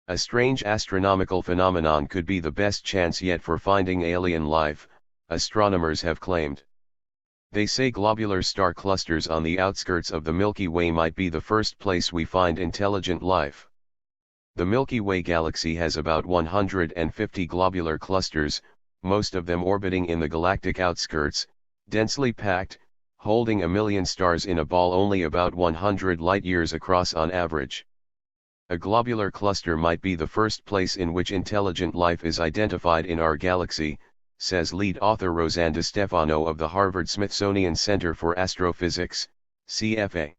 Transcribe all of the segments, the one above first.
A strange astronomical phenomenon could be the best chance yet for finding alien life, astronomers have claimed. They say globular star clusters on the outskirts of the Milky Way might be the first place we find intelligent life. The Milky Way galaxy has about 150 globular clusters, most of them orbiting in the galactic outskirts, densely packed, holding a million stars in a ball only about 100 light-years across on average. A globular cluster might be the first place in which intelligent life is identified in our galaxy, says lead author Rosanne DiStefano of the Harvard-Smithsonian Center for Astrophysics, CFA.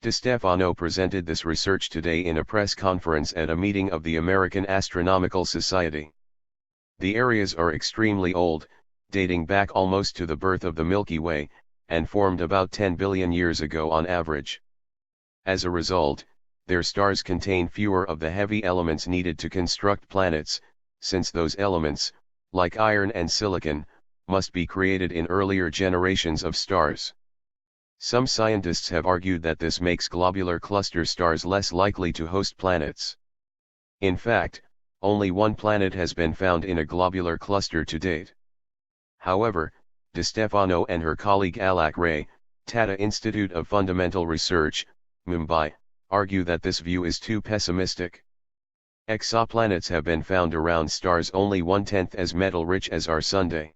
DiStefano presented this research today in a press conference at a meeting of the American Astronomical Society. The areas are extremely old, dating back almost to the birth of the Milky Way, and formed about 10 billion years ago on average. As a result, their stars contain fewer of the heavy elements needed to construct planets, since those elements, like iron and silicon, must be created in earlier generations of stars. Some scientists have argued that this makes globular cluster stars less likely to host planets. In fact, only one planet has been found in a globular cluster to date. However, DiStefano and her colleague Alak Ray, Tata Institute of Fundamental Research, Mumbai, argue that this view is too pessimistic. Exoplanets have been found around stars only 1/10 as metal-rich as our Sun.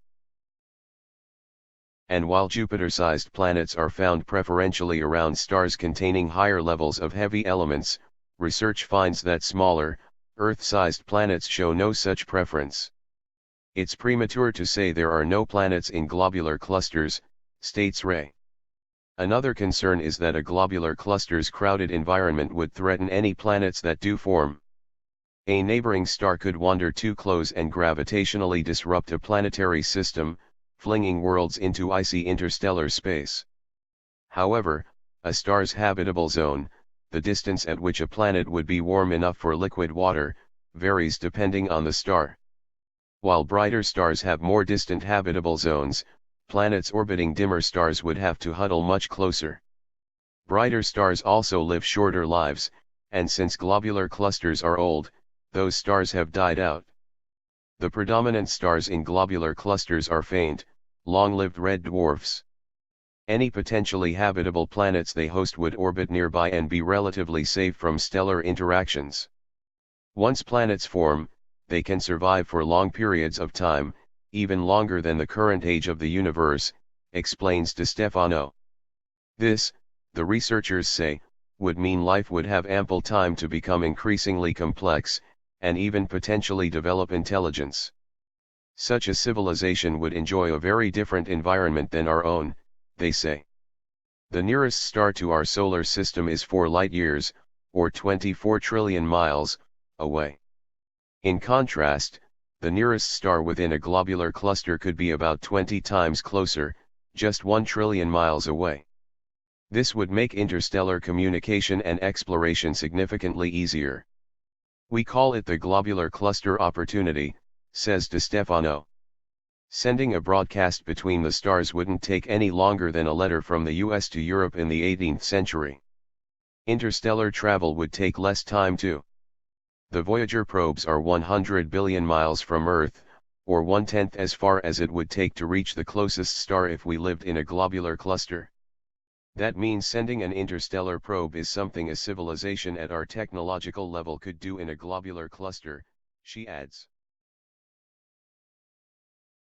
And while Jupiter-sized planets are found preferentially around stars containing higher levels of heavy elements, research finds that smaller, Earth-sized planets show no such preference. It's premature to say there are no planets in globular clusters, states Ray. Another concern is that a globular cluster's crowded environment would threaten any planets that do form. A neighboring star could wander too close and gravitationally disrupt a planetary system, flinging worlds into icy interstellar space. However, a star's habitable zone, the distance at which a planet would be warm enough for liquid water, varies depending on the star. While brighter stars have more distant habitable zones, planets orbiting dimmer stars would have to huddle much closer. Brighter stars also live shorter lives, and since globular clusters are old, those stars have died out. The predominant stars in globular clusters are faint, long-lived red dwarfs. Any potentially habitable planets they host would orbit nearby and be relatively safe from stellar interactions. Once planets form, they can survive for long periods of time, even longer than the current age of the universe, explains DiStefano. This, the researchers say, would mean life would have ample time to become increasingly complex, and even potentially develop intelligence. Such a civilization would enjoy a very different environment than our own, they say. The nearest star to our solar system is 4 light-years, or 24 trillion miles, away. In contrast, the nearest star within a globular cluster could be about 20 times closer, just 1 trillion miles away. This would make interstellar communication and exploration significantly easier. We call it the globular cluster opportunity, says DiStefano. Sending a broadcast between the stars wouldn't take any longer than a letter from the US to Europe in the 18th century. Interstellar travel would take less time too. The Voyager probes are 100 billion miles from Earth, or 1/10 as far as it would take to reach the closest star if we lived in a globular cluster. That means sending an interstellar probe is something a civilization at our technological level could do in a globular cluster, she adds.